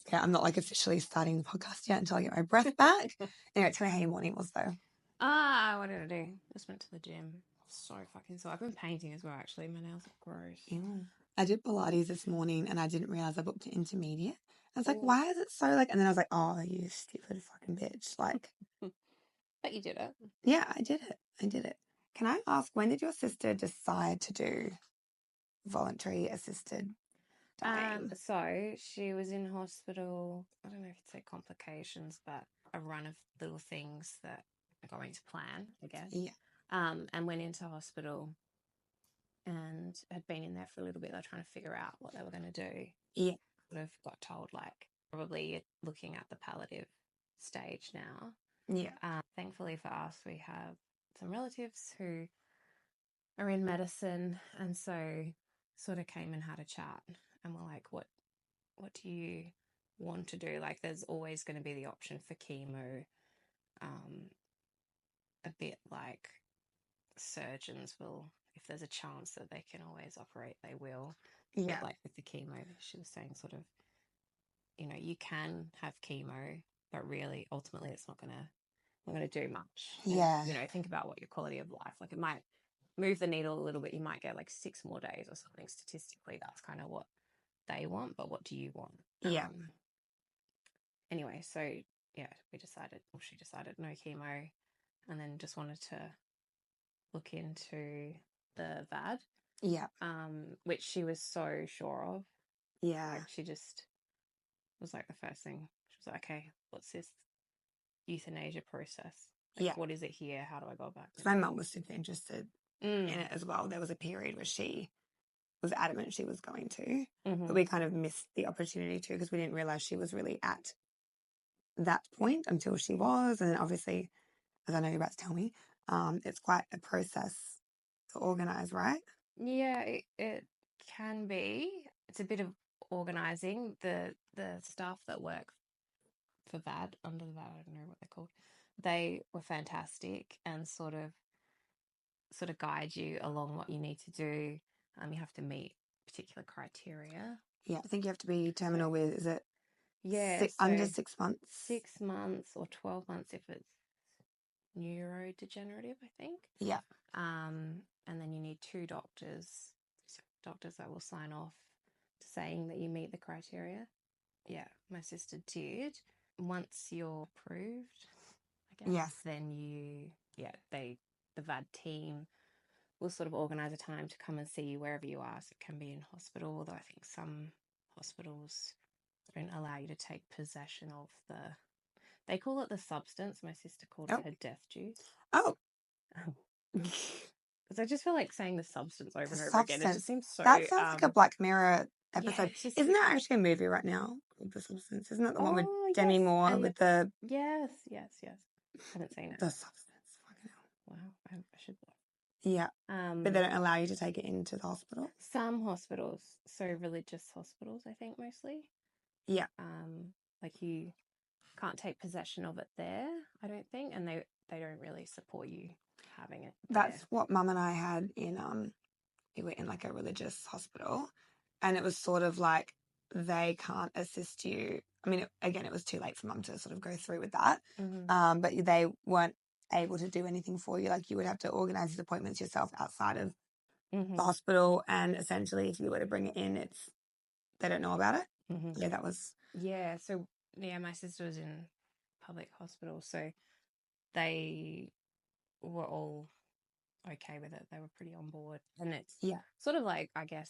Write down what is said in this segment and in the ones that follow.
Okay, I'm not like officially starting the podcast yet until I get my breath back. Anyway, tell me how your morning was though. What did I do? Just went to the gym. So fucking sore. I've been painting as well, actually. My nails are gross. Ew. I did Pilates this morning and I didn't realize I booked an intermediate. I was like, Ooh. why is it so like, and then I was like, oh, you stupid fucking bitch. Like, But you did it. yeah, I did it. Can I ask, when did your sister decide to do voluntary assisted dying? So she was in hospital. I don't know if you'd say complications, but a run of little things that are going to plan, I guess. Yeah. And went into hospital and had been in there for a little bit. They were trying to figure out what they were going to do. Yeah. Sort of got told, like, probably looking at the palliative stage now. Yeah. Thankfully for us, we have some relatives who are in medicine, and so sort of came and had a chat and were like, what do you want to do? Like, there's always going to be the option for chemo. A bit like surgeons will, if there's a chance that they can always operate, they will. Yeah. But like with the chemo, she was saying sort of, you can have chemo, but really ultimately it's not gonna do much. Yeah. And, think about what your quality of life, like, it might move the needle a little bit. You might get like 6 more days or something. Statistically, that's kind of what they want, but what do you want? Yeah. Anyway, so yeah, she decided no chemo, and then just wanted to look into the V.A.D. Yeah. Which she was so sure of. Yeah. Like, she just was like, the first thing, she was like, okay, what's this euthanasia process? Like, Yeah. what is it here? How do I go about it? My mum was super interested in it as well. There was a period where she was adamant she was going to, but we kind of missed the opportunity to, because we didn't realize she was really at that point until she was. And then obviously, as I know you're about to tell me, it's quite a process to organise, right? Yeah, it can be. It's a bit of organising. The staff that work for V.A.D, under the V.A.D, I don't know what they're called, they were fantastic and sort of guide you along what you need to do. You have to meet particular criteria. Yeah, I think you have to be terminal with, is it under under 6 months? 6 months or 12 months if it's neurodegenerative, I think. Yeah. And then you need 2 doctors that will sign off saying that you meet the criteria. Yeah, my sister did. Once you're approved, I guess, Yes. then the V.A.D team will sort of organise a time to come and see you wherever you are. So it can be in hospital, although I think some hospitals don't allow you to take possession of they call it the substance. My sister called it her death juice. Oh. Because I just feel like saying the substance over and over again. It just seems so... That sounds like a Black Mirror episode. Yeah, Isn't there actually a movie right now called The Substance? Isn't that the one with Demi Moore and with the... Yes. Haven't seen it. The Substance. Fucking hell. Wow, I should... Yeah. But they don't allow you to take it into the hospital? Some hospitals. So religious hospitals, I think, mostly. Yeah. Like, you can't take possession of it there, I don't think, and they don't really support you having it there. That's what Mum and I had in we were in like a religious hospital, and it was sort of like they can't assist you. I mean, it was too late for Mum to sort of go through with that. But they weren't able to do anything for you. Like, you would have to organise these appointments yourself outside of the hospital, and essentially if you were to bring it in, they don't know about it. Yeah, that was... Yeah, so yeah, my sister was in public hospital, so they were all okay with it. They were pretty on board, and it's sort of like, I guess,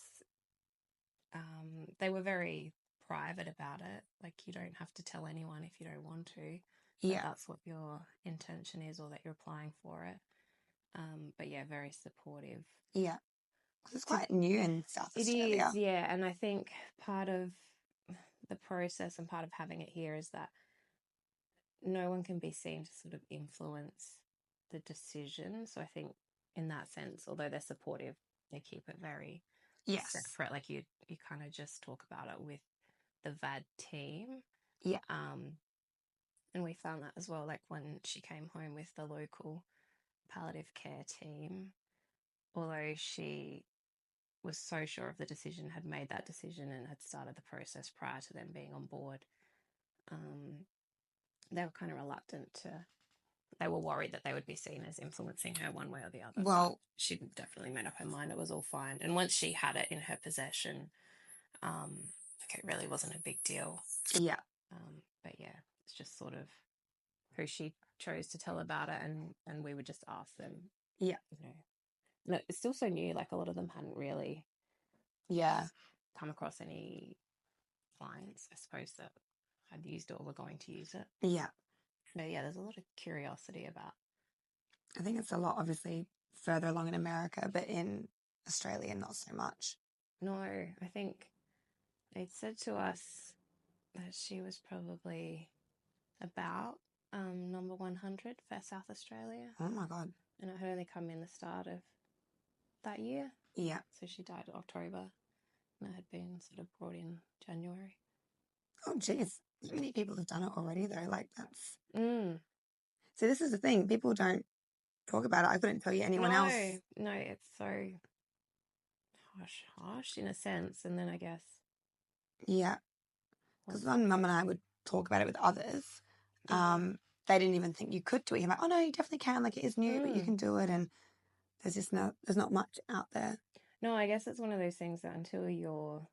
they were very private about it. Like, you don't have to tell anyone if you don't want to. Yeah, that's what your intention is, or that you're applying for it. But yeah, very supportive. Yeah, it's quite new in South Australia. It is, yeah, and I think part of the process and part of having it here is that no one can be seen to sort of influence the decision. So I think in that sense, although they're supportive, they keep it very separate. Like, you kind of just talk about it with the V.A.D team. Yeah. And we found that as well, like when she came home with the local palliative care team, although she was so sure of the decision, had made that decision and had started the process prior to them being on board, they were kind of reluctant to. They were worried that they would be seen as influencing her one way or the other. Well, but she definitely made up her mind. It was all fine. And once she had it in her possession, it really wasn't a big deal. yeah. But yeah, it's just sort of who she chose to tell about it, and we would just ask them. Yeah. No, it's still so new. Like a lot of them hadn't really come across any clients, I suppose, that had used it or were going to use it. Yeah. So yeah, there's a lot of curiosity about. I think it's a lot, obviously, further along in America, but in Australia, not so much. No, I think they'd said to us that she was probably about number 100 for South Australia. Oh my God. And it had only come in the start of that year. Yeah. So she died in October, and it had been sort of brought in January. Oh, geez. So many people have done it already, though. Like, that's... So this is the thing. People don't talk about it. I couldn't tell you anyone else. No, it's so harsh in a sense. And then I guess... Yeah. Because when Mum and I would talk about it with others, they didn't even think you could do it. You're like, oh, no, you definitely can. Like, it is new, but you can do it. And there's not much out there. No, I guess it's one of those things that until you're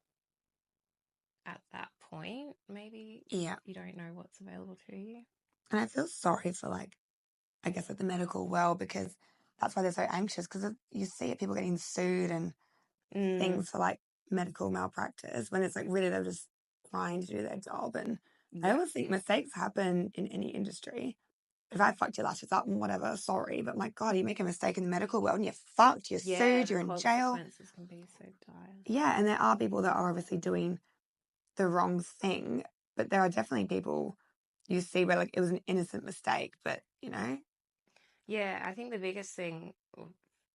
at that point, maybe you don't know what's available to you. And I feel sorry for, like, I guess, like the medical world, because that's why they're so anxious, because you see it, people getting sued and things for, like, medical malpractice, when it's like really they're just trying to do their job. And I always think mistakes happen in any industry. If I fucked your lashes up and whatever, sorry, but my God, you make a mistake in the medical world and you're fucked, you're sued, you're in jail. Consequences can be so dire. Yeah, and there are people that are obviously doing the wrong thing, but there are definitely people you see where, like, it was an innocent mistake, but, you know. Yeah, I think the biggest thing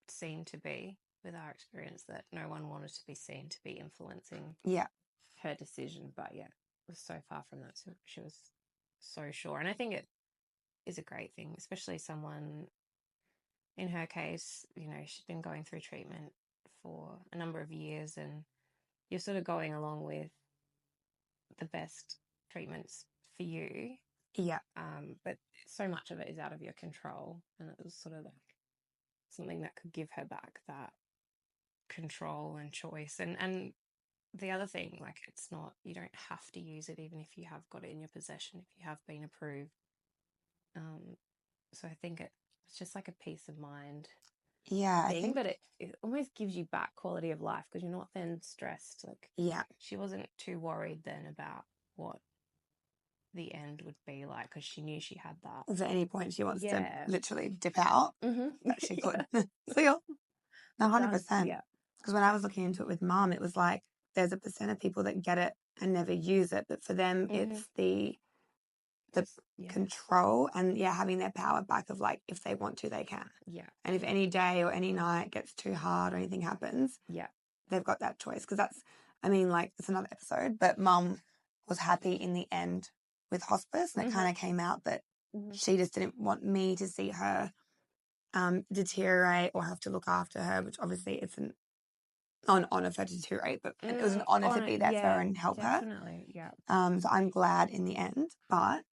seemed to be, with our experience, that no one wanted to be seen to be influencing her decision. But yeah, it was so far from that. So she was so sure. And I think it is a great thing, especially someone, in her case, she'd been going through treatment for a number of years, and you're sort of going along with the best treatments for you. Yeah. But so much of it is out of your control. And it was sort of like something that could give her back that control and choice. And the other thing, like, it's not, you don't have to use it even if you have got it in your possession, if you have been approved. So I think it's just like a peace of mind thing, I think, but it almost gives you back quality of life, because you're not then stressed. Like, she wasn't too worried then about what the end would be like, because she knew she had that. If at any point she wants to literally dip out, that she could. So you're 100%. Yeah. Because when I was looking into it with Mum, it was like there's a percent of people that get it and never use it, but for them it's the control and having their power back of, like, if they want to, they can. Yeah. And if any day or any night gets too hard or anything happens, they've got that choice. Because that's, I mean, like, it's another episode, but Mum was happy in the end with hospice, and it kind of came out that she just didn't want me to see her deteriorate or have to look after her, which obviously it's an honor for her to deteriorate, but it was an honor to be there for her and help definitely, her. So I'm glad in the end, but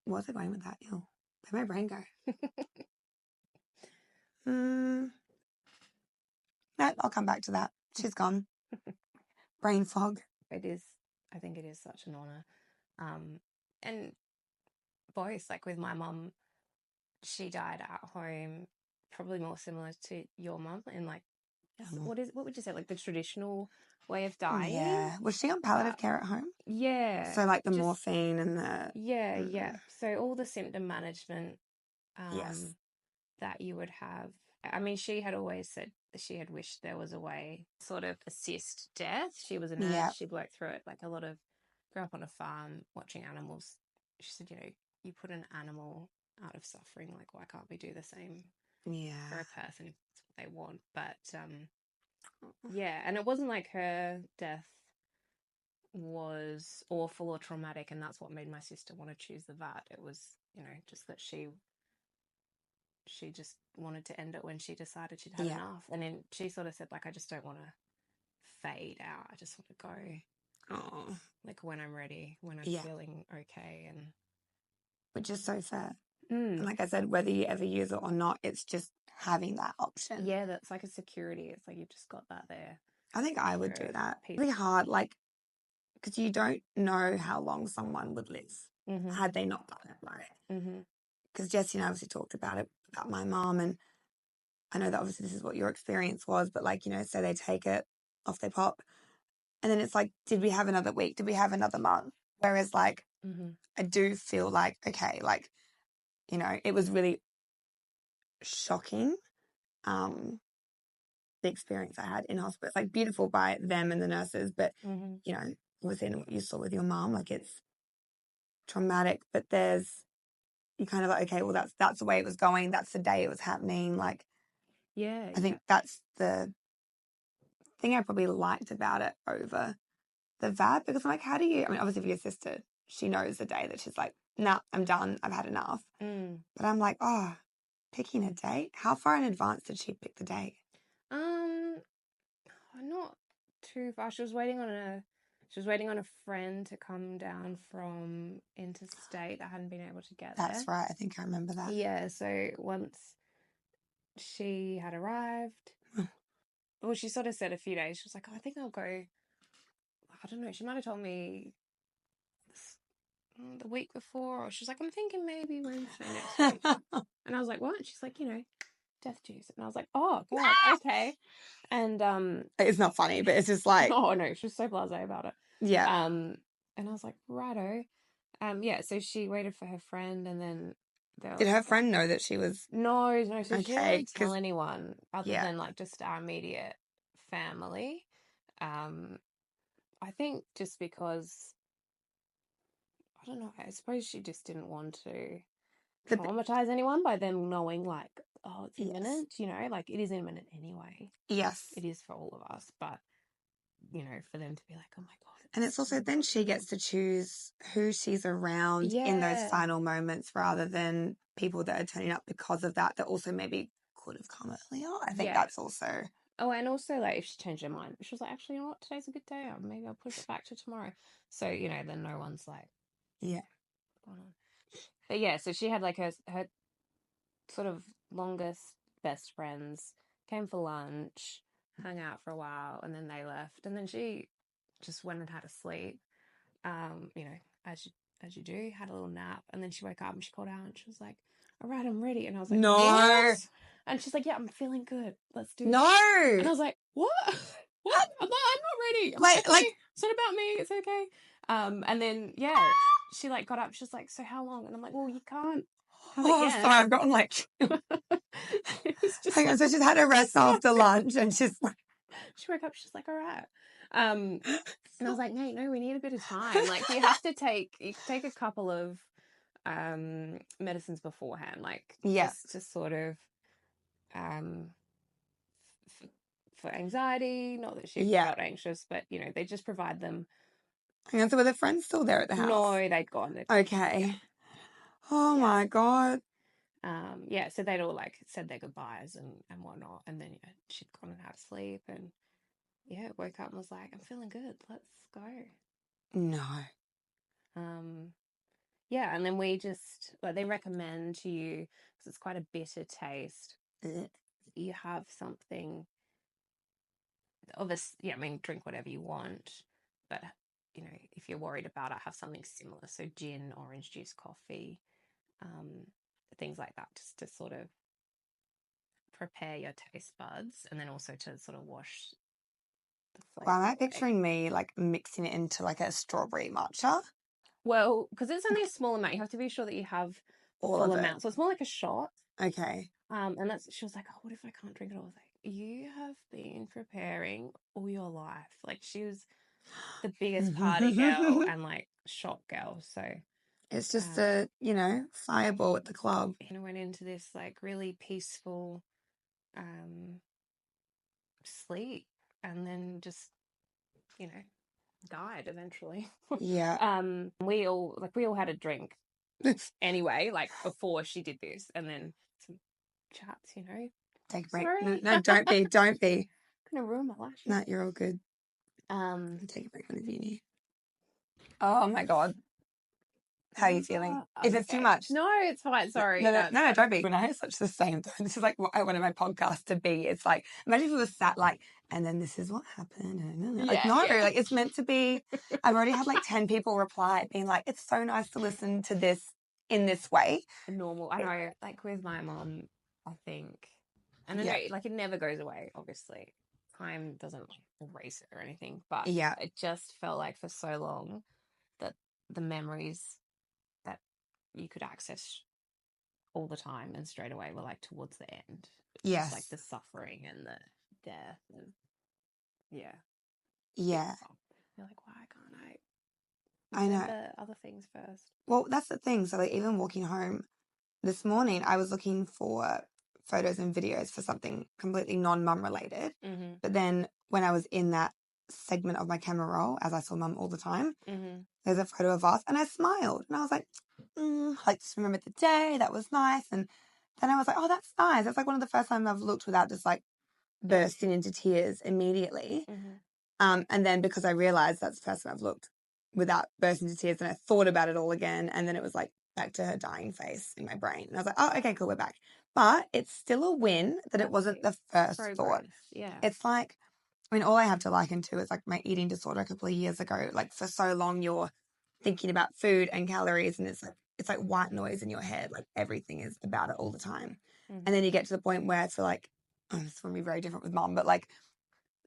where's I going with that? Ew. Where'd my brain go? No, I'll come back to that. She's gone. Brain fog. It is. I think it is such an honor. And both, like with my mum, she died at home, probably more similar to your mum, in like, what would you say, like the traditional way of dying? Yeah. Was she on palliative care at home? Yeah. So like the morphine and the... Yeah. So all the symptom management that you would have. I mean, she had always said she had wished there was a way sort of assist death. She was a nurse. She'd worked through it. Like, a lot of, grew up on a farm watching animals. She said, you put an animal out of suffering. Like, why can't we do the same for a person if that's what they want? But and it wasn't like her death was awful or traumatic, and that's what made my sister want to choose the V.A.D. It was, just that she just wanted to end it when she decided she'd had enough. And then she sort of said, like, I just don't want to fade out. I just want to go. Oh, like when I'm ready, when I'm yeah, feeling okay. And which is so fair. And like I said, whether you ever use it or not, it's just having that option. yeah, that's like a security. It's like you've just got that there. I think I would do that. It's really hard, like, because you don't know how long someone would live had they not done it, right? Because Jessie and I obviously talked about it, about my mom, and I know that obviously this is what your experience was, but like, you know, say they take it, off they pop, and then it's like, did we have another week? Did we have another month? Whereas like, I do feel like, okay, like, you know, it was really shocking, the experience I had in hospital. It's like beautiful by them and the nurses, but you know, within what you saw with your mom, like it's traumatic, but you kind of like, okay, well that's the way it was going. That's the day it was happening. Like, I think that's the thing I probably liked about it over the V.A.D, because I'm like, how do you, I mean, obviously for your sister, she knows the day that she's like, nah, I'm done. I've had enough. But I'm like, oh, picking a date? How far in advance did she pick the date? Not too far. She was waiting on a friend to come down from interstate that hadn't been able to get there. That's right. I think I remember that. Yeah, so once she had arrived, well, she sort of said a few days. She was like, oh, I think I'll go. I don't know. She might have told me the week before, or she was like, I'm thinking maybe Wednesday next week. And I was like, what? And she's like, you know, death juice. And I was like, oh God, okay. And it's not funny, but it's just like, oh no, she was so blasé about it. yeah. And I was like, righto. Yeah, so she waited for her friend, and then Did her friend know that she was? no, so she didn't really tell 'cause- anyone other yeah. than like just our immediate family. I think just because I don't know, I suppose she just didn't want to traumatize anyone by them knowing like, oh, it's imminent, you know, like it is imminent anyway. Yes. It is for all of us, but you know, for them to be like, oh my God. And it's also then she gets to choose who she's around in those final moments rather than people that are turning up because of that also maybe could have come earlier. I think that's also... Oh, and also, like, if she changed her mind, she was like, actually, you know what, today's a good day. Maybe I'll push it back to tomorrow. So, you know, then no one's like... Yeah. But yeah, so she had, like, her sort of longest best friends came for lunch, hung out for a while, and then they left. And then she just went and had a sleep, you know, as you do, had a little nap. And then she woke up and she called out and she was like, all right, I'm ready. And I was like, no. What? And she's like, yeah, I'm feeling good. Let's do it. No. And I was like, what? What? I'm not ready. Wait, okay. like... It's not about me. It's okay. And then, yeah, she, like, got up. She's like, so how long? And I'm like, well, you can't have it yet. Sorry, I've gotten, like... It was just Hang on, so she's had a rest after lunch and she's like... She woke up, she's like, all right. And I was like, no, we need a bit of time. Like, you can take a couple of medicines beforehand, like, just to sort of for anxiety. Not that she felt anxious, but you know, they just provide them. Hang on, so were the friends still there at the house? No, they'd gone. Okay. Yeah. Oh my God. Yeah, so they'd all like said their goodbyes and whatnot, and then yeah, she'd gone and had a sleep, and yeah, woke up and was like, I'm feeling good. Let's go. No. Yeah, and then we just, like, they recommend to you, because it's quite a bitter taste, you have something, I mean, drink whatever you want, but, you know, if you're worried about it, have something similar. So gin, orange juice, coffee, things like that, just to sort of prepare your taste buds, and then also to sort of wash the flavor. Wow, I'm picturing me, like, mixing it into, like, a strawberry matcha. Well, because it's only a small amount, you have to be sure that you have the full amount. So it's more like a shot. Okay. And she was like, oh, what if I can't drink it all? I was like, you have been preparing all your life. Like, she was the biggest party girl and like shot girl. So it's just a, you know, fireball at the club. You know, went into this like really peaceful sleep, and then just, you know, died eventually. Yeah. We all had a drink anyway, like before she did this, and then some chats, you know. Take a break. No, don't be. Gonna ruin my lashes. No, you're all good. Um, Take a break whenever you need. Oh my God. How are you feeling? If it's too much. No, it's fine. Sorry. No, don't be. When I have such the same, this is like what I wanted my podcast to be. It's like, imagine if it was sat like, and then this is what happened. Like, no, like it's meant to be. I've already had like 10 people reply being like, it's so nice to listen to this in this way. Normal. I know, like with my mom, I think, and I know, like it never goes away, obviously. Time doesn't erase it or anything, but it just felt like for so long that the memories that you could access all the time and straight away were like towards the end. It's just like the suffering and the death and yeah. Yeah. You're like, why can't I know. other things first? Well, that's the thing. So like even walking home this morning, I was looking for photos and videos for something completely non-mum related. Mm-hmm. But then when I was in that segment of my camera roll, as I saw mum all the time, there's a photo of us and I smiled. And I was like just remembered the day. That was nice. And then I was like, oh, that's nice. That's like one of the first times I've looked without just like bursting into tears immediately. And then because I realized that's the first time I've looked without bursting into tears, and I thought about it all again. And then it was like back to her dying face in my brain. And I was like, oh, okay, cool, we're back. But it's still a win that it wasn't the first thought. Yeah. It's like, I mean, all I have to liken to is like my eating disorder a couple of years ago. Like for so long, you're thinking about food and calories, and it's like white noise in your head. Like everything is about it all the time. And then you get to the point where it's like, oh, this is going to be very different with mum, but like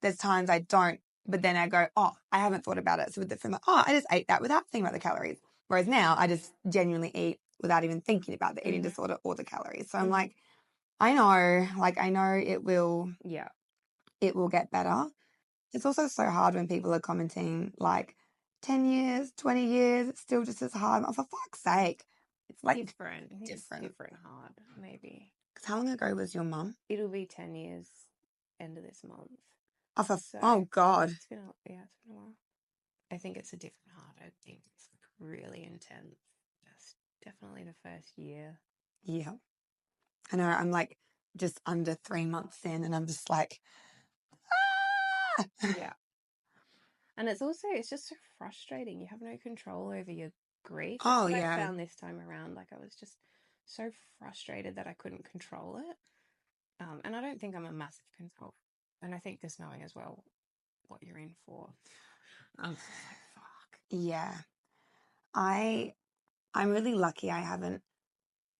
there's times I don't, but then I go, oh, I haven't thought about it. So with the film, like, oh, I just ate that without thinking about the calories. Whereas now I just genuinely eat without even thinking about the eating disorder or the calories. So I'm like, I know it will get better. It's also so hard when people are commenting like 10 years, 20 years, it's still just as hard. Oh, for fuck's sake. It's like different. Hard, maybe. Because how long ago was your mum? It'll be 10 years end of this month. Oh God. It's been a while. I think it's a different heart. I think it's really intense. Just definitely the first year. Yeah. I know, I'm like just under 3 months in and I'm just like, ah! Yeah. And it's just so frustrating. You have no control over your grief. That's what I found this time around. Like I was just so frustrated that I couldn't control it. And I don't think I'm a massive control. And I think just knowing as well what you're in for. I'm just like, fuck. Yeah. I'm really lucky I haven't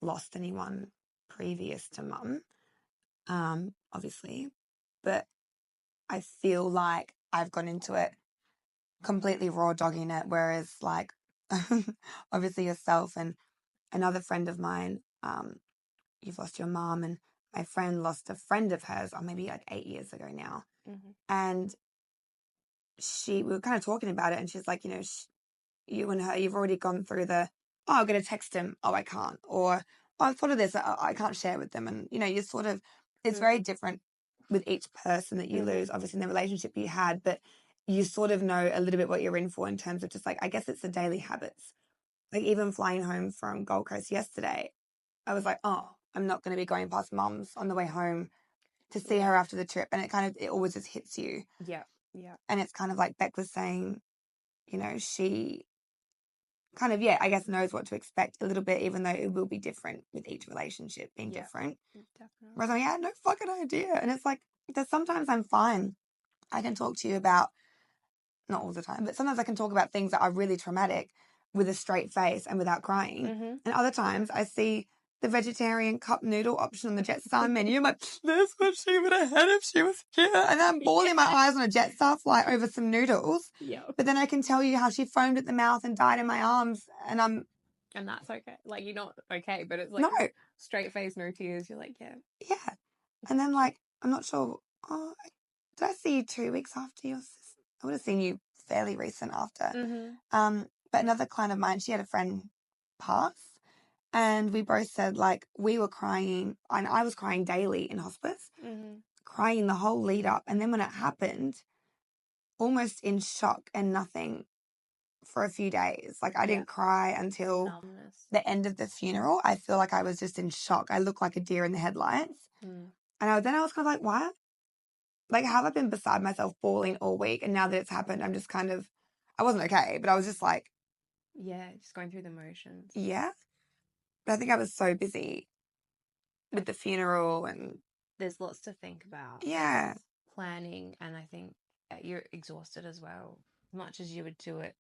lost anyone previous to mum, obviously. But I feel like I've gone into it completely raw dogging it, whereas like obviously yourself and another friend of mine, you've lost your mum, and my friend lost a friend of hers, or maybe like 8 years ago now. And we were kind of talking about it, and she's like, you and her, you've already gone through the, oh, I'm going to text him, oh, I can't, or oh, I've thought of this, I can't share with them. And, you sort of, it's very different with each person that you lose, obviously in the relationship you had, but you sort of know a little bit what you're in for in terms of just like, I guess it's the daily habits. Like even flying home from Gold Coast yesterday, I was like, oh, I'm not going to be going past mum's on the way home to see her after the trip. And it always just hits you. Yeah. Yeah. And it's kind of like Beck was saying, she kind of, I guess knows what to expect a little bit, even though it will be different with each relationship being different. Definitely. Whereas I had no fucking idea. And it's like, there's sometimes I'm fine. I can talk to you about, not all the time, but sometimes I can talk about things that are really traumatic with a straight face and without crying. And other times I see the vegetarian cup noodle option on the Jetstar menu. I'm like, that's what she would have had if she was here. And I'm bawling my eyes on a Jetstar flight over some noodles. Yeah. But then I can tell you how she foamed at the mouth and died in my arms. And that's okay. Like, you're not okay, but it's like no. Straight face, no tears. You're like, yeah. Yeah. And then like, I'm not sure. Oh, did I see you 2 weeks after your sister? I would have seen you fairly recent after. But another client of mine, she had a friend pass, and we both said like we were crying, and I was crying daily in hospice, crying the whole lead up, and then when it happened, almost in shock and nothing for a few days. Like I didn't cry until the end of the funeral. I feel like I was just in shock. I looked like a deer in the headlights. And then I was kind of like, why? Like, have I been beside myself bawling all week? And now that it's happened, I'm just kind of, I wasn't okay, but I was just like, Yeah, just going through the motions. yeah. But I think I was so busy with the funeral and There's lots to think about. yeah. Planning, and I think you're exhausted as well. Much as you would do it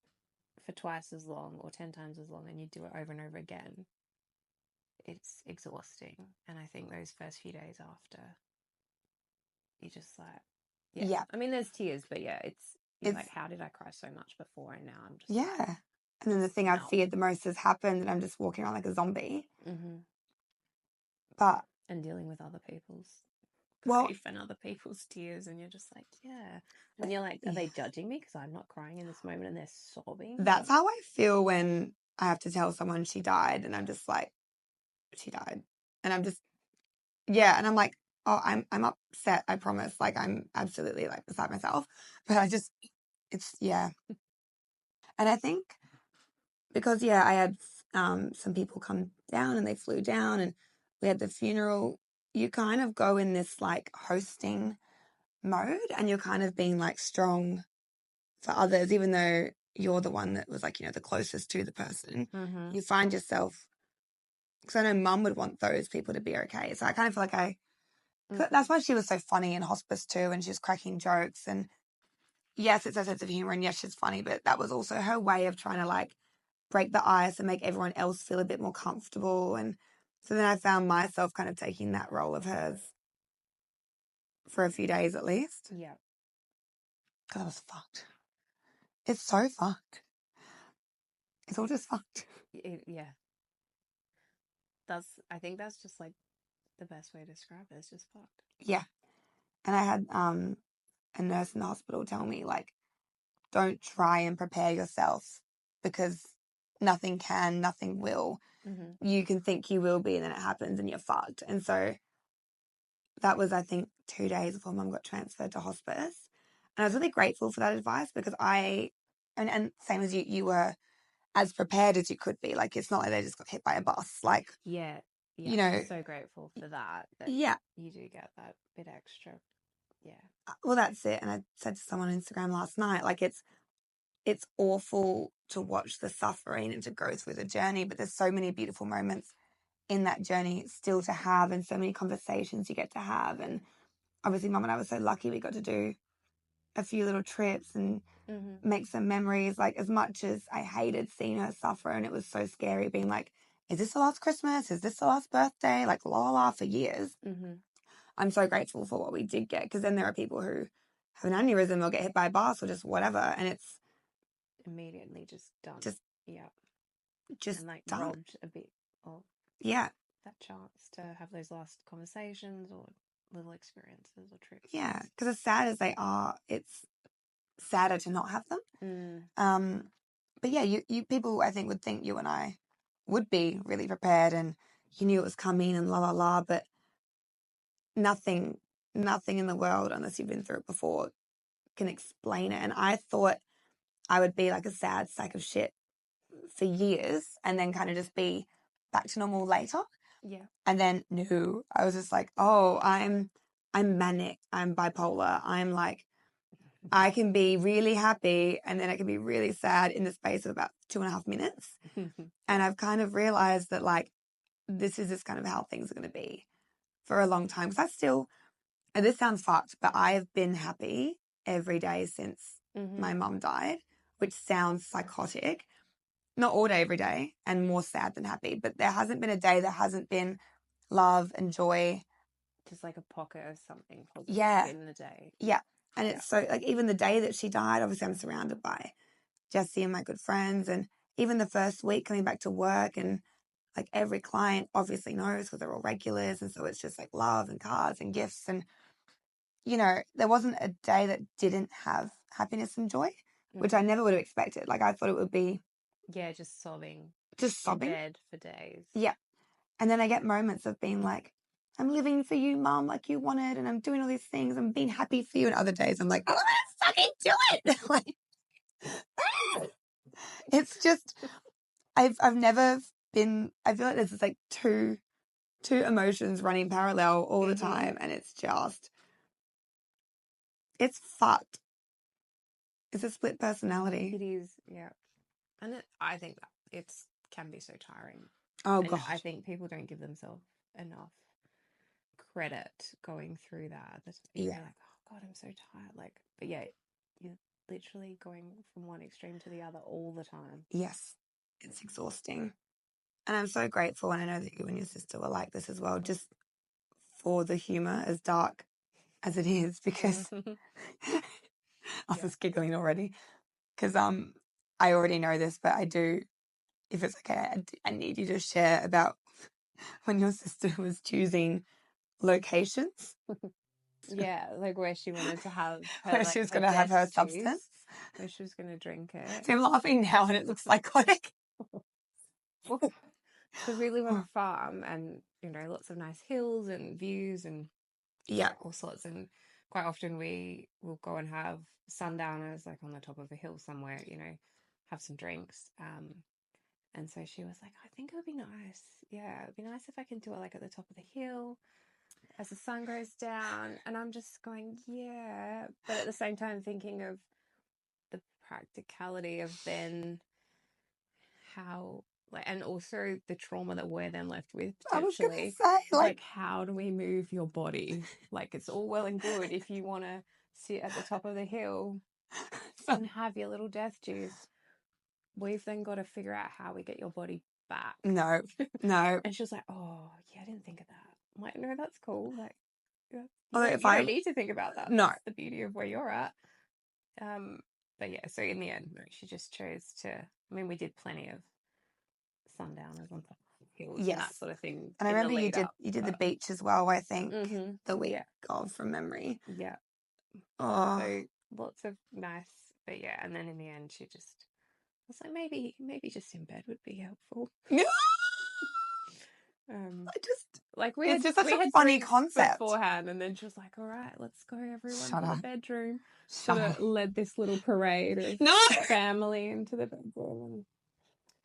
for twice as long or 10 times as long and you do it over and over again, it's exhausting. And I think those first few days after, you just like, yeah. Yeah. I mean, there's tears, but yeah, you're It's like, how did I cry so much before? And now I'm just yeah. like, And then the thing I've no. feared the most has happened and I'm just walking around like a zombie. Mm-hmm. But And dealing with other people's well, grief and other people's tears, and you're just like, yeah. And you're like, are they judging me because I'm not crying in this moment and they're sobbing? that's how I feel when I have to tell someone she died and I'm just like, she died. And I'm just, yeah. And I'm like, oh, I'm upset. I promise. Like, I'm absolutely like beside myself. But it's, yeah. And I think because, yeah, I had some people come down and they flew down and we had the funeral, you kind of go in this like hosting mode and you're kind of being like strong for others, even though you're the one that was like, the closest to the person. Mm-hmm. You find yourself, because I know mum would want those people to be okay. So I kind of feel like that's why she was so funny in hospice too, and she was cracking jokes. And yes, it's her sense of humor, and yes, she's funny, but that was also her way of trying to like break the ice and make everyone else feel a bit more comfortable. And so then I found myself kind of taking that role of hers for a few days at least. Yeah. Because I was fucked. It's so fucked. It's all just fucked. Yeah. I think that's just like the best way to describe it. It's just fucked. Yeah. And I had a nurse in the hospital tell me, like, don't try and prepare yourself because nothing can, nothing will. Mm-hmm. You can think you will be, and then it happens and you're fucked. And so that was, I think, 2 days before mum got transferred to hospice. And I was really grateful for that advice because and same as you were as prepared as you could be. Like, it's not like they just got hit by a bus. Like, Yeah. So grateful for that yeah. you do get that bit extra. Yeah. Well, that's it. And I said to someone on Instagram last night, like, it's awful to watch the suffering and to go through the journey, but there's so many beautiful moments in that journey still to have and so many conversations you get to have. And obviously mum and I were so lucky we got to do a few little trips and make some memories. Like, as much as I hated seeing her suffer and it was so scary being like, is this the last Christmas? Is this the last birthday? Like, la la for years. I'm so grateful for what we did get, because then there are people who have an aneurysm or get hit by a bus or just whatever, and it's immediately just done. Just and like done. robbed a bit of that chance to have those last conversations or little experiences or trips. Yeah, because as sad as they are, it's sadder to not have them. But yeah, you people, I think, would think you and I would be really prepared and you knew it was coming and la la la, but nothing in the world, unless you've been through it before, can explain it. And I thought I would be like a sad sack of shit for years and then kind of just be back to normal later. Yeah. And then no, I was just like, oh, I'm manic, I'm bipolar, I'm like, I can be really happy and then I can be really sad in the space of about 2.5 minutes. And I've kind of realized that, like, this is just kind of how things are going to be for a long time. Because and this sounds fucked, but I've been happy every day since my mum died, which sounds psychotic. Not all day, every day, and more sad than happy. But there hasn't been a day that hasn't been love and joy. Just like a pocket of something positive in the day. Yeah. And it's so, like, even the day that she died, obviously I'm surrounded by Jessie and my good friends. And even the first week coming back to work, and like every client obviously knows because they're all regulars. And so it's just like love and cards and gifts. And, there wasn't a day that didn't have happiness and joy, which I never would have expected. Like, I thought it would be. Yeah, just sobbing. In bed for days. Yeah. And then I get moments of being like, I'm living for you, Mum, like you wanted, and I'm doing all these things. I'm being happy for you. And other days I'm like, I want to fucking do it. Like, it's just, I've never been, I feel like there's like two emotions running parallel all the time. And it's fucked. It's a split personality. It is, yeah. And I think that can be so tiring. Oh, and God. I think people don't give themselves enough credit going through that. You're like, oh God, I'm so tired. Like, but yeah, you're literally going from one extreme to the other all the time. Yes, it's exhausting. And I'm so grateful, and I know that you and your sister were like this as well, just for the humour, as dark as it is, because I was just giggling already, because I already know this, but I do, if it's okay, I need you to share about when your sister was choosing locations. Yeah, like where she wanted to have her, where like, she was her going to have her death substance. juice, where she was going to drink it. So I'm laughing now and it looks psychotic. Because we live on a farm and, you know, lots of nice hills and views and all sorts. And quite often we will go and have sundowners, like on the top of a hill somewhere, you know, have some drinks. And so she was like, I think it would be nice. Yeah, it would be nice if I can do it like at the top of the hill as the sun goes down. And I'm just going, yeah. But at the same time thinking of the practicality of then how, like, and also the trauma that we're then left with I was going to potentially. say, Like, how do we move your body? Like, it's all well and good if you want to sit at the top of the hill and have your little death juice. We've then got to figure out how we get your body back. No. And she was like, oh, yeah, I didn't think of that. I'm like, no, that's cool. Like, you don't need to think about that. No. That's the beauty of where you're at. But yeah, so in the end, no, she just chose to, I mean, we did plenty of sundowners on top of hills and that sort of thing. And I remember you did the beach as well, I think, the week of, from memory. Yeah. Oh. So lots of nice, but yeah, and then in the end she just was like, maybe just in bed would be helpful. I just, like it's just such a funny concept beforehand, and then she was like, all right, let's go everyone Shut to up. the bedroom. Shut up. Led this little parade of family into the bedroom and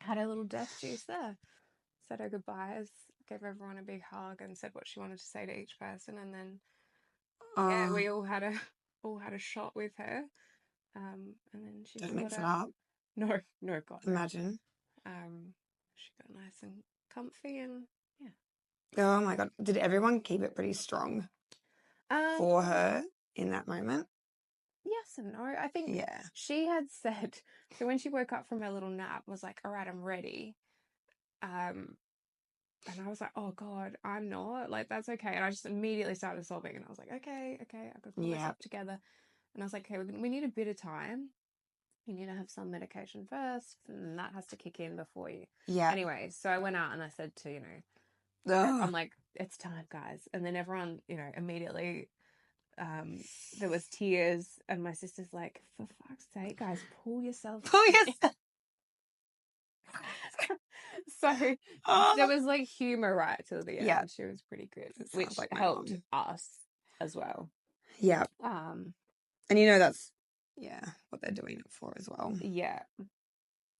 had a little death juice there. Said her goodbyes, gave everyone a big hug, and said what she wanted to say to each person, and then yeah, we all had a shot with her, and then she don't mix it up. No, God. Imagine. She got nice and comfy, and yeah. Oh my God, did everyone keep it pretty strong for her in that moment? Yes and no. I think she had said, so when she woke up from her little nap, was like, all right, I'm ready. And I was like, oh God, I'm not. Like, that's okay. And I just immediately started sobbing. And I was like, okay, I've got to pull myself together. And I was like, okay, we need a bit of time. You need to have some medication first. And that has to kick in before you. Yeah. Anyway, so I went out and I said to, I'm like, it's time, guys. And then everyone, immediately, there was tears. And my sister's like, for fuck's sake, guys, pull yourself. So there was like humor right till the end. Yeah. She was pretty good, which like helped us as well. Yeah. And that's what they're doing it for as well. Yeah.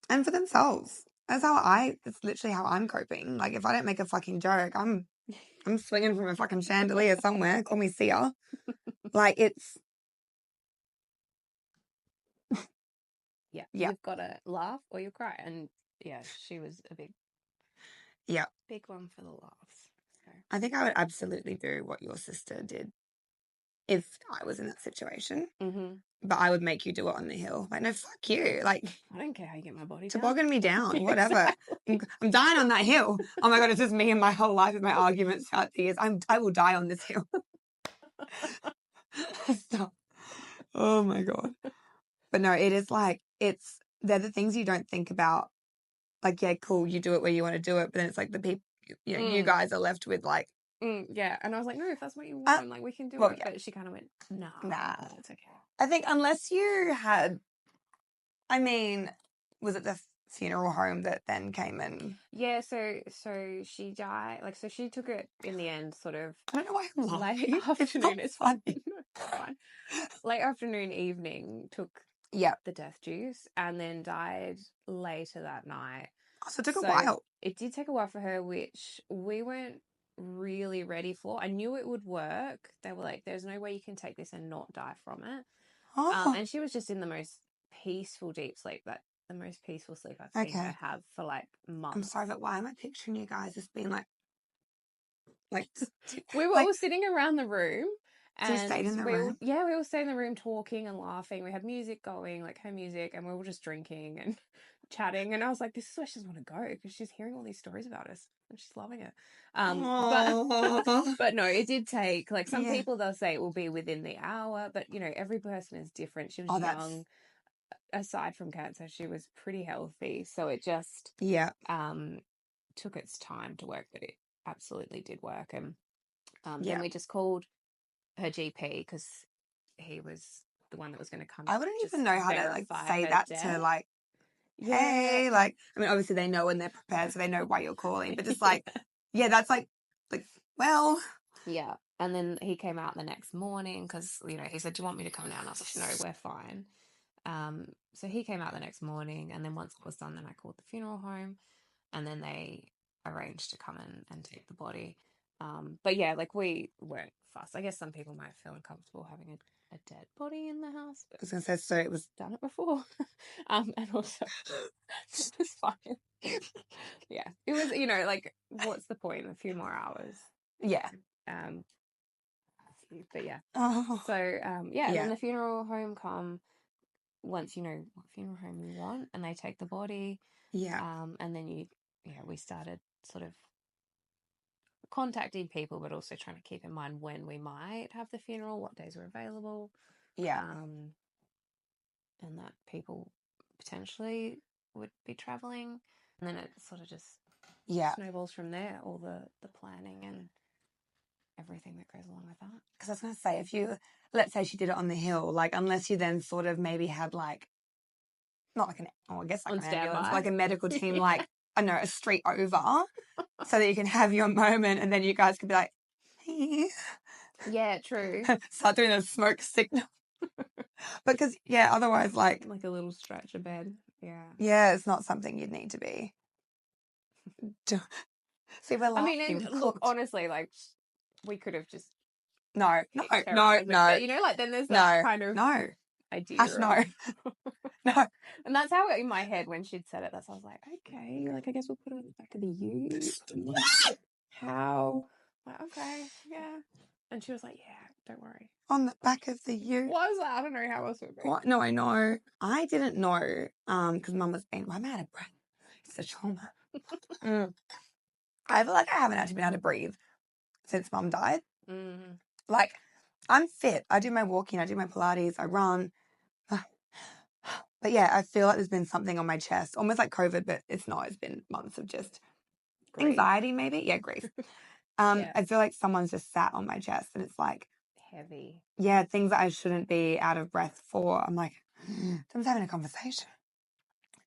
And for themselves. It's literally how I'm coping. Like, if I don't make a fucking joke, I'm swinging from a fucking chandelier somewhere. Call me Sia. Like, it's. Yeah. You've got to laugh or you'll cry. And yeah, she was a big one for the laughs. So. I think I would absolutely do what your sister did if I was in that situation. Mm-hmm. But I would make you do it on the hill. Like, no, fuck you. Like, I don't care how you get my body toboggan me down, whatever. Exactly. I'm dying on that hill. Oh my God, it's just me and my whole life with my arguments throughout the years. I will die on this hill. Stop. Oh my God. But no, it is like, they're the things you don't think about. Like, yeah, cool, you do it where you want to do it. But then it's like the people, you guys are left with like. Yeah. And I was like, no, if that's what you want, like, we can do it. Yeah. But she kind of went, nah, it's okay. I think unless you had, was it the funeral home that then came in? Yeah, so she died, like, so she took it in the end, sort of. I don't know why I'm laughing. Late afternoon. It's funny. It's fine. Late afternoon, evening, took the death juice, and then died later that night. Oh, so it took a while. It did take a while for her, which we weren't really ready for. I knew it would work. They were like, there's no way you can take this and not die from it. And she was just in the most peaceful deep sleep, that the most peaceful sleep I've seen her have for like months. I'm sorry, but why am I picturing you guys as being like we were all sitting around the room. So you stayed in the room? We all stayed in the room talking and laughing. We had music going, like her music, and we were all just drinking and chatting. And I was like, this is where she doesn't want to go because she's hearing all these stories about us and she's loving it. But no, it did take, like, some people, they'll say it will be within the hour, but you know, every person is different. She was young. Aside from cancer, she was pretty healthy. So it just took its time to work, but it absolutely did work. And then we just called her GP because he was the one that was going to come. I wouldn't even know how to like say that to like, hey, like, I mean, obviously they know when they're prepared, so they know why you're calling, but just like, that's like, well. Yeah. And then he came out the next morning because, you know, he said, do you want me to come down? And I was like, no, we're fine. So he came out the next morning, and then once it was done, then I called the funeral home, and then they arranged to come in and take the body. But yeah, like, we weren't fussed. I guess some people might feel uncomfortable having a dead body in the house. But I was going to say, so it was done it before. And also it was fine. Yeah, it was, you know, like, what's the point? A few more hours. Yeah. But yeah. So then the funeral home come once you know what funeral home you want, and they take the body. And then we started sort of contacting people, but also trying to keep in mind when we might have the funeral, what days were available. And that people potentially would be traveling. And then it sort of just snowballs from there, all the planning and everything that goes along with that. Because I was going to say, if you, let's say she did it on the hill, like, unless you then sort of maybe had like, not like an ambulance, like a medical team, like, I don't know, a street over, so that you can have your moment, and then you guys could be like, hey. Yeah, true. Start doing a smoke signal. Because, otherwise, like a little stretcher bed. Yeah. Yeah, it's not something you'd need to be. See, we're laughing. I mean, and look, honestly, like, we could have just no. You know, like, then there's that kind of idea. No. No. And that's how in my head when she'd said it, I was like, okay, like, I guess we'll put it on the back of the U. How? Like, okay, yeah. And she was like, yeah, don't worry. On the back of the U. What was that? I don't know how else it would be. What? No, I know. I didn't know. Because Mum was being, I'm out of breath. It's a trauma. I feel like I haven't actually been able to breathe since Mum died. Like, I'm fit. I do my walking, I do my Pilates, I run. But yeah, I feel like there's been something on my chest, almost like COVID, but it's not. It's been months of just anxiety, maybe. Yeah, grief. I feel like someone's just sat on my chest, and it's like heavy. Yeah, things that I shouldn't be out of breath for. I'm like, someone's having a conversation.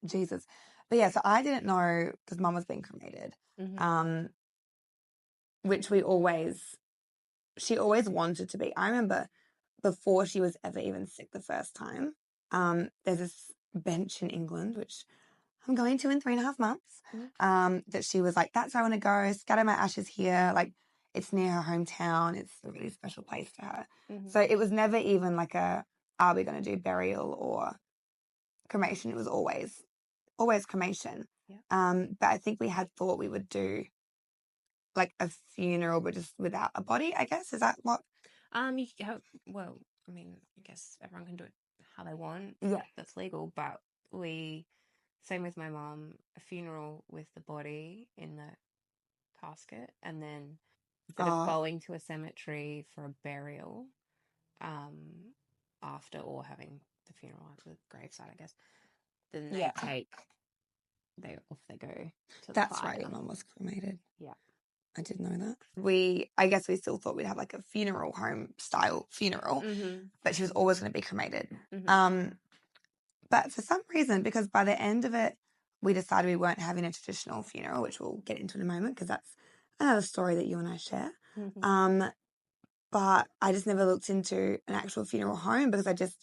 Jesus. But yeah, so I didn't know because Mum was being cremated, which she always wanted to be. I remember before she was ever even sick the first time, there's this bench in England, which I'm going to in 3.5 months, that she was like, that's where I want to go, scatter my ashes here. Like, it's near her hometown. It's a really special place to her. So it was never even like are we going to do burial or cremation? It was always cremation. But I think we had thought we would do like a funeral, but just without a body, I guess. Is that what? Well, I mean, I guess everyone can do it how they want. Yeah. That's legal. But same with my mum, a funeral with the body in the casket, and then instead of going to a cemetery for a burial after, or having the funeral at the graveside, I guess, then they off they go to That's right, your mum was cremated. Yeah. I did know that. I guess we still thought we'd have like a funeral home style funeral, but she was always going to be cremated. But for some reason, because by the end of it, we decided we weren't having a traditional funeral, which we'll get into in a moment because that's another story that you and I share. But I just never looked into an actual funeral home because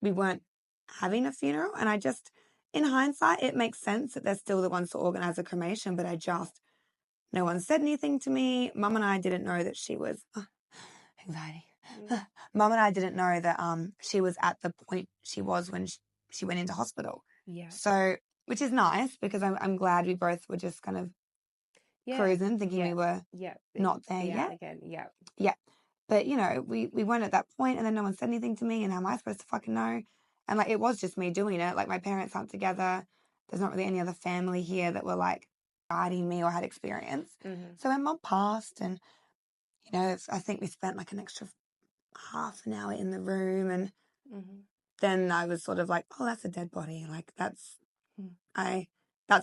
we weren't having a funeral. And in hindsight, it makes sense that they're still the ones to organise a cremation, but no one said anything to me. Mum and I didn't know that she was, anxiety. Mum and I didn't know that she was at the point she was when she went into hospital. Yeah. So, which is nice because I'm glad we both were just kind of cruising, thinking we were not there be out yet. again. Yeah. Yeah. But, you know, we weren't at that point, and then no one said anything to me, and how am I supposed to fucking know? And, like, it was just me doing it. Like, my parents aren't together. There's not really any other family here that were, like, guiding me or had experience. Mm-hmm. So when Mum passed, and, you know, I think we spent, like, an extra half an hour in the room, and then I was sort of like, oh, that's a dead body. Like, that's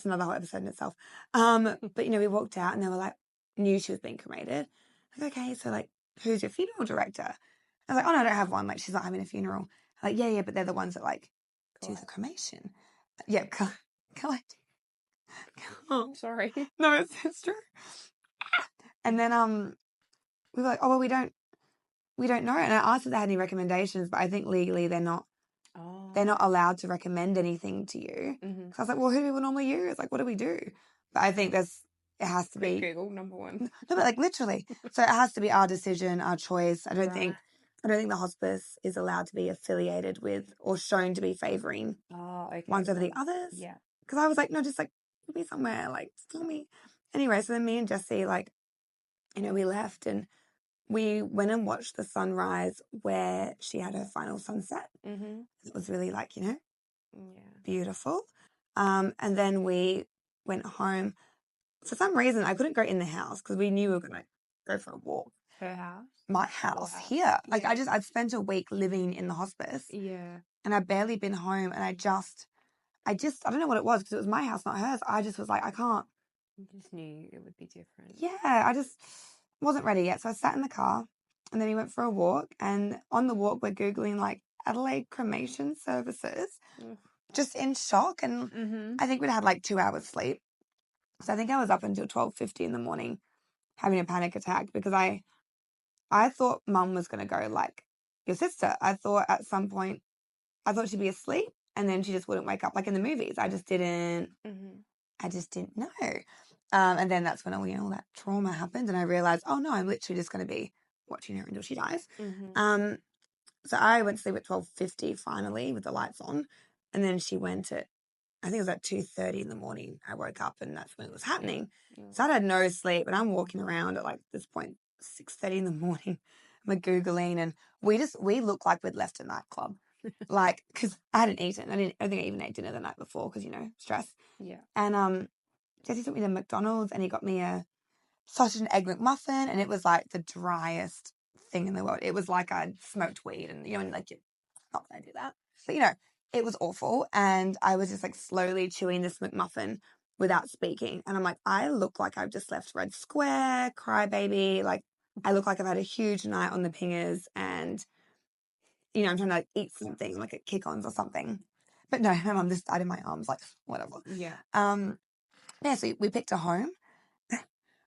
another whole episode in itself. But, you know, we walked out, and they were like, knew she was being cremated. Like, okay, so, like, who's your funeral director? I was like, oh, no, I don't have one. Like, she's not having a funeral. Like, yeah, but they're the ones that, like, do the cremation. Yeah, collect. Oh, sorry. No, it's true. And then we were like, oh, well, we don't know. And I asked if they had any recommendations, but I think legally they're not allowed to recommend anything to you. Mm-hmm. So I was like, well, who do we normally use? Like, what do we do? But I think it has to be Google #1. No, but like literally. So it has to be our decision, our choice. I don't think the hospice is allowed to be affiliated with or shown to be favouring ones over the others. Yeah. Because I was like, no, just like put me somewhere, like tell me. Anyway, so then me and Jessie, like, you know, we left and we went and watched the sunrise where she had her final sunset. Mm-hmm. It was really like, you know, beautiful. And then we went home. For some reason, I couldn't go in the house because we knew we were going to go for a walk. Her house? My house here. Like, I'd spent a week living in the hospice. Yeah. And I'd barely been home. And I don't know what it was because it was my house, not hers. I just was like, I can't. You just knew it would be different. Yeah, I just wasn't ready yet. So I sat in the car and then we went for a walk. And on the walk, we're Googling like Adelaide cremation services, just in shock. And I think we'd had like 2 hours sleep. So I think I was up until 12:50 in the morning having a panic attack because I thought Mum was going to go like your sister. I thought at some point, she'd be asleep and then she just wouldn't wake up like in the movies. I just didn't know. And then that's when all that trauma happened and I realized, oh no, I'm literally just going to be watching her until she dies. So I went to sleep at 12:50 finally with the lights on. And then she went at, I think it was at 2:30 in the morning. I woke up and that's when it was happening. So I had no sleep and I'm walking around at like this point, 6:30 in the morning. We're Googling and we look like we'd left a nightclub. Like, because I hadn't eaten. I don't think I even ate dinner the night before because, you know, stress. Yeah. And Jesse took me to McDonald's and he got me a sausage and egg McMuffin and it was like the driest thing in the world. It was like I'd smoked weed and, you know, like, not that I do that. But, you know, it was awful. And I was just like slowly chewing this McMuffin without speaking. And I'm like, I look like I've just left Red Square, Crybaby. Like, I look like I've had a huge night on the pingers and, you know, I'm trying to like, eat something like at Kick-Ons or something. But no, my mum just died in my arms, like, whatever. Yeah. Yeah, so we picked a home,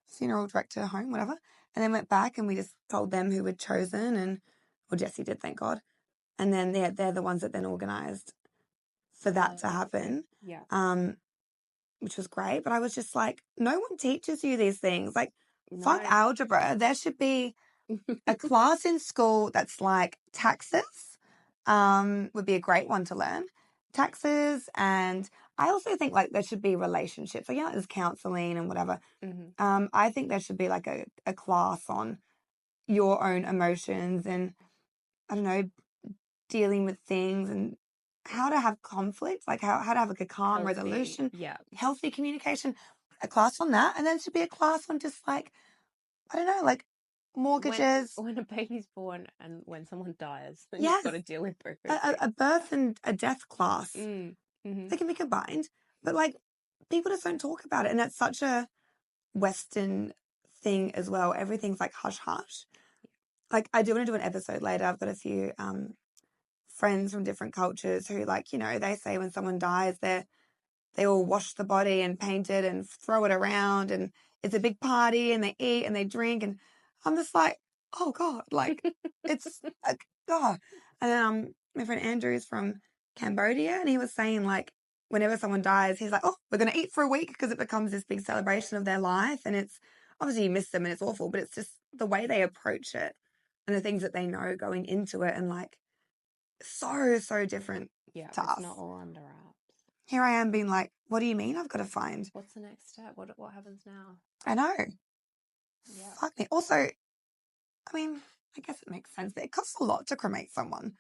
funeral director home, whatever. And then went back and we just told them who we'd chosen and, well, Jessie did, thank God. And then they're the ones that then organised for that to happen. Yeah. Which was great. But I was just like, no one teaches you these things. Like, fuck algebra. There should be a class in school that's like taxes. Would be a great one to learn. Taxes. And I also think like there should be relationships. Like, yeah, there's counselling and whatever. I think there should be like a class on your own emotions and, I don't know, dealing with things and how to have conflict, like how to have like a calm resolution, healthy communication, a class on that. And then it should be a class on just like, I don't know, like mortgages. When a baby's born and when someone dies, then you've got to deal with both. A birth and a death class. They can be combined, but like people just don't talk about it. And that's such a Western thing as well. Everything's like hush hush. Like I do want to do an episode later. I've got a few friends from different cultures who, like, you know, they say when someone dies, they all wash the body and paint it and throw it around and it's a big party and they eat and they drink and I'm just like, oh God, like it's like, God. And then my friend Andrew is from Cambodia and he was saying like whenever someone dies, he's like, oh, we're going to eat for a week because it becomes this big celebration of their life. And it's obviously you miss them and it's awful, but it's just the way they approach it and the things that they know going into it and like so different Yeah, to it's us. not all under wraps. Here I am being like, what do you mean I've got to find? What's the next step? What happens now? I know. Yeah. Fuck me. Also, I mean, I guess it makes sense that it costs a lot to cremate someone.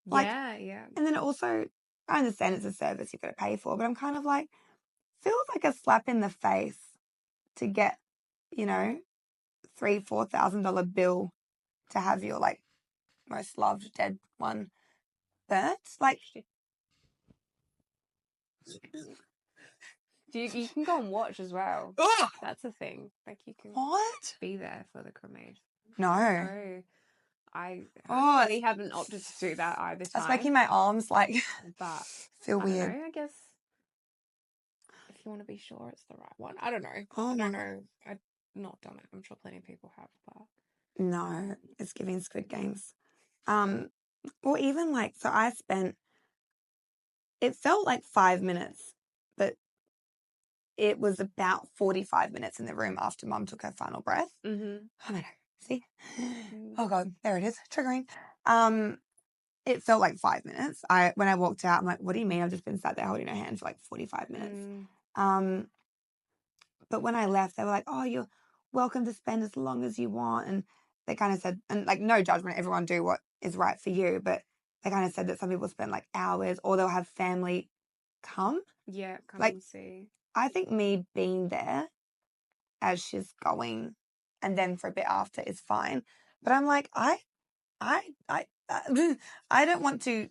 Like, yeah. And then also, I understand it's a service you've got to pay for, but I'm kind of like, feels like a slap in the face to get, you know, $3,000-$4,000 bill to have your like most loved dead one burnt. Like, You can go and watch as well. ugh, That's a thing. Like you can what? be there for the cremation. No. No, I Oh, we haven't opted to do that either that's time. making my arms like But feel I weird. don't know. I guess if you want to be sure it's the right one, I don't know. Oh I my don't know. I've not done it. I'm sure plenty of people have, but no, it's giving Squid Games. Or even like, so I spent, it felt like 5 minutes, but it was about 45 minutes in the room after Mum took her final breath. mm-hmm. I don't know. See? Oh God, there it is. Triggering. It felt like 5 minutes. When I walked out, I'm like, what do you mean? I've just been sat there holding her hand for like 45 minutes. But when I left, they were like, oh, you're welcome to spend as long as you want. And they kind of said, and like no judgment, everyone do what is right for you. But they kind of said that some people spend like hours or they'll have family come. Yeah, come like, and see. I think me being there as she's going and then for a bit after is fine. But I'm like, I don't want to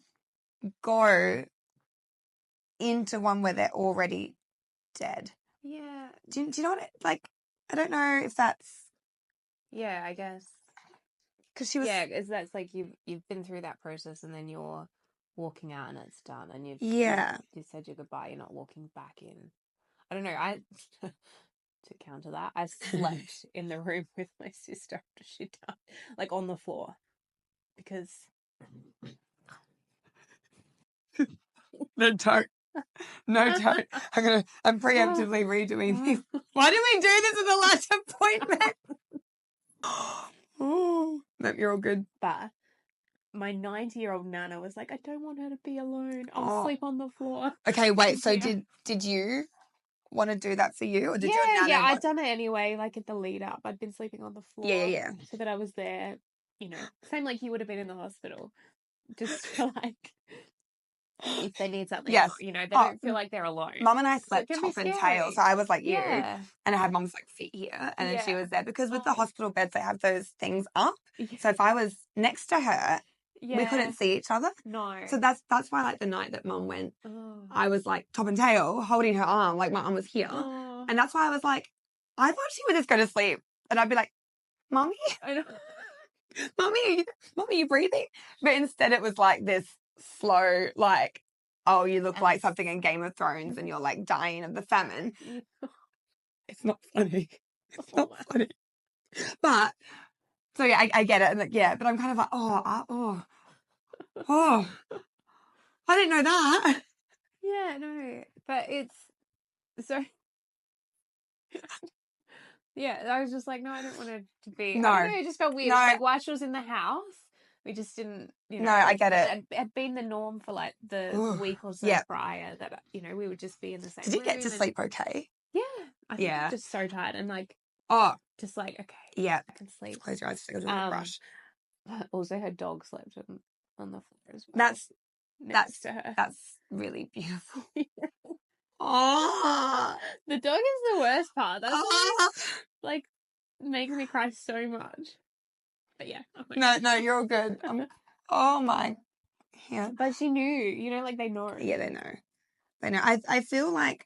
go into one where they're already dead. Yeah. Do you know what like, I don't know if that's... Yeah, I guess. Because she was... Yeah, is that's like you've been through that process and then you're walking out and it's done and you said your goodbye, you're not walking back in. I don't know, I to counter that, I slept in the room with my sister after she died, like on the floor. Because No, don't. I'm preemptively redoing this. Why did we do this at the last appointment? Oh, no, you're all good. But my 90-year-old nana was like, I don't want her to be alone. I'll sleep on the floor. Okay, wait. So did you want to do that for you, or did your nana? Yeah, I'd done it anyway. Like at the lead up, I'd been sleeping on the floor. Yeah. So that I was there, same like you would have been in the hospital, just for like if they need something. Yes. They don't feel like they're alone. Mum and I slept top and tail, so I was like you, Yeah. and I had Mum's like feet here, and then she was there because with the hospital beds they have those things up. Yeah. So if I was next to her, we couldn't see each other. No. So that's why like the night that Mum went, I was like top and tail holding her arm, like my arm was here, and that's why I was like, I thought she would just go to sleep, and I'd be like, Mummy, I know. Mummy, are you breathing? But instead it was like this slow, like, oh, you look like something in Game of Thrones and you're like dying of the famine. It's not funny. It's not funny. But, so yeah, I get it. And like, yeah, but I'm kind of like, oh, I didn't know that. Yeah, no, but it's so. Yeah, I was just like, no, I don't want her to be. No. I don't know, it just felt weird. No. Like while she was in the house, we just didn't, No, I get it. It had been the norm for like the week or so prior that, we would just be in the same room. Did you get to sleep okay? Yeah. I think I'm just so tired and like, just like, okay. Yeah. I can sleep. Close your eyes, just take a brush. Also, her dog slept on the floor as well. Next to her. That's really beautiful. The dog is the worst part. That's like makes me cry so much. But yeah. No, you're all good. Oh my. Yeah. But she knew, like they know. Yeah, they know. They know. I feel like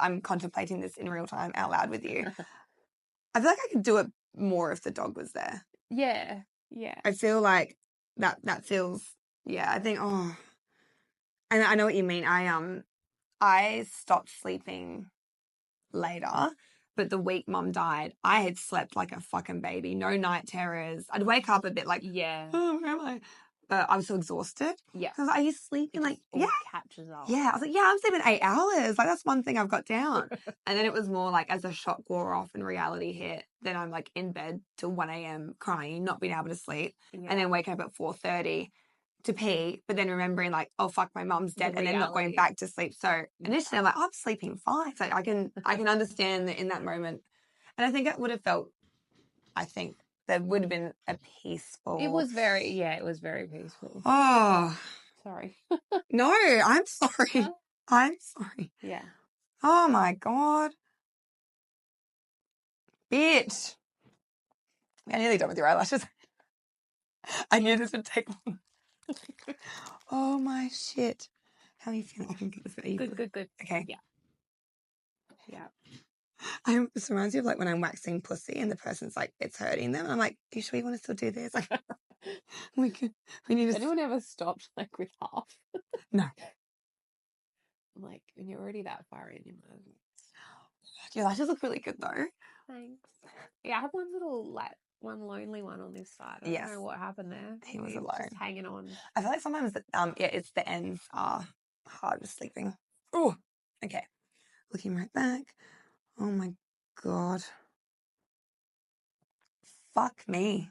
I'm contemplating this in real time out loud with you. I feel like I could do it more if the dog was there. Yeah. I feel like that feels, I think, and I know what you mean. I stopped sleeping later, but the week Mum died, I had slept like a fucking baby. No night terrors. I'd wake up a bit like, oh, where am I? But I was so exhausted. Yeah. Because I used sleeping like, catches up. Yeah. I was like, I'm sleeping 8 hours. Like, that's one thing I've got down. And then it was more like as the shock wore off and reality hit, then I'm like in bed till 1 a.m. crying, not being able to sleep. Yeah. And then waking up at 4:30 to pee, but then remembering like, oh fuck, my mum's dead, and then not going reality. back to sleep. So initially I'm like, oh, I'm sleeping fine. So I can understand that in that moment. And I think it would have felt, I think there would have been a peaceful. It was very peaceful. Oh. Sorry. No, I'm sorry. I'm sorry. Yeah. Oh my God. Bitch. I nearly done with your eyelashes. I knew this would take long. Oh my shit. How are you feeling? I can get this better. Good. Okay. Yeah. This reminds me of like when I'm waxing pussy and the person's like, it's hurting them. I'm like, are you sure you want to still do this? Like, we need to. Has anyone ever stopped like with half? No. Like when you're already that far in, you might. Your lashes look really good though. Thanks. Yeah, I have one lonely one on this side. I don't know what happened there. He was Maybe alone. just hanging on. I feel like sometimes that it's the ends are hard with sleeping. Oh, okay. Looking right back. Oh my God. Fuck me.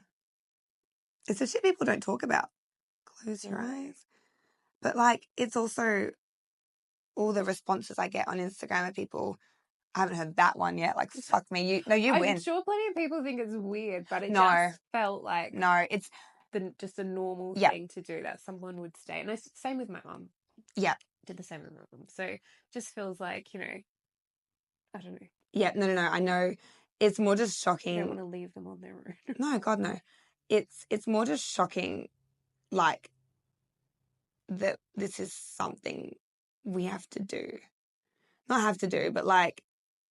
It's the shit people don't talk about. Close your eyes. But like, it's also all the responses I get on Instagram of people. I haven't heard that one yet. Like, fuck me. You win. I'm sure plenty of people think it's weird, but it No. just felt like it's just a normal thing to do that someone would stay. And same with my mum. Yeah. Did the same with my mum. So it just feels like, I don't know. Yeah, no. I know. It's more just shocking. You don't want to leave them on their own. No, God, no. It's more just shocking, like, that this is something we have to do. Not have to do, but like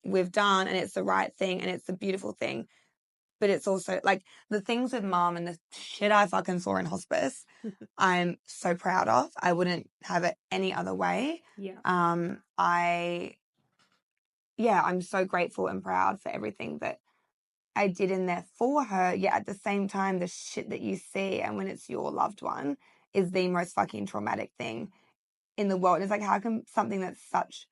we've done, and it's the right thing and it's the beautiful thing. But it's also like the things with mom and the shit I fucking saw in hospice, I'm so proud of. I wouldn't have it any other way. Yeah. I'm so grateful and proud for everything that I did in there for her. Yet at the same time, the shit that you see and when it's your loved one is the most fucking traumatic thing in the world. And it's like, how can something that's such,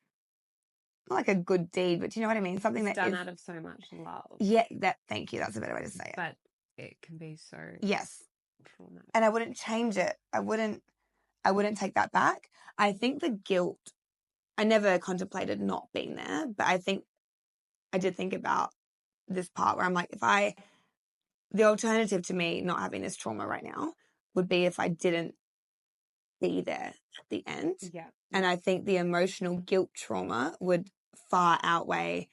not like a good deed, but do you know what I mean? Something it's that done is out of so much love. Yeah, thank you. That's a better way to say it. But it can be so yes. traumatic. And I wouldn't change it. I wouldn't take that back. I think the guilt, I never contemplated not being there, but I think I did think about this part where I'm like, the alternative to me not having this trauma right now would be if I didn't be there at the end. Yeah. And I think the emotional guilt trauma would far outweigh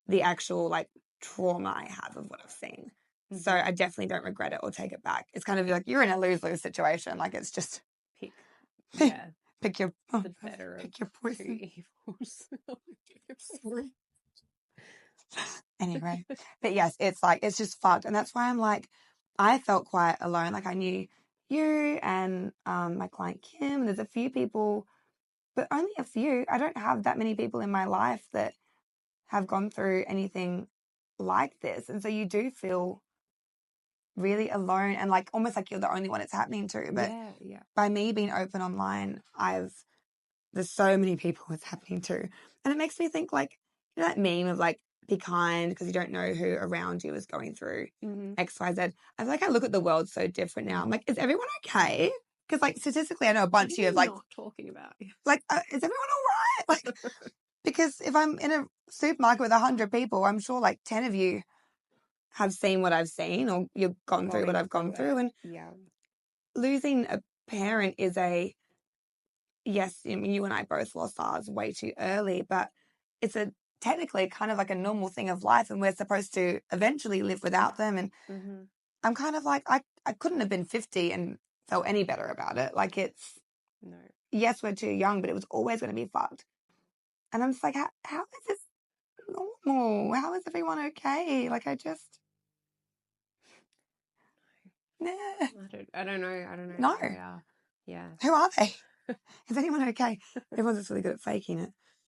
the actual like trauma I have of what I've seen. Mm-hmm. So I definitely don't regret it or take it back. It's kind of like you're in a lose-lose situation. Like it's just pick your poison. Two evils. Anyway, but yes, it's just fucked. And that's why I'm like, I felt quite alone. Like I knew you and my client Kim, and there's a few people, but only a few. I don't have that many people in my life that have gone through anything like this. And so you do feel really alone and like almost like you're the only one it's happening to. But by me being open online, there's so many people it's happening to. And it makes me think like, that meme of like, be kind because you don't know who around you is going through X, Y, Z. I feel like I look at the world so different now. I'm like, is everyone okay? Because like statistically, I know a bunch of you have like not talking about. Like, is everyone all right? Like, because if I'm in a supermarket with 100 people, I'm sure like 10 of you have seen what I've seen or you've gone through what I've gone through. And losing a parent is yes, I mean, you and I both lost ours way too early, but it's technically kind of like a normal thing of life and we're supposed to eventually live without them. And I'm kind of like, I couldn't have been 50 and felt any better about it. Like yes, we're too young, but it was always going to be fucked. And I'm just like, how is this normal? How is everyone okay? Like, I just... Nah. I don't know. No. Yeah. Who are they? Is anyone okay? Everyone's just really good at faking it.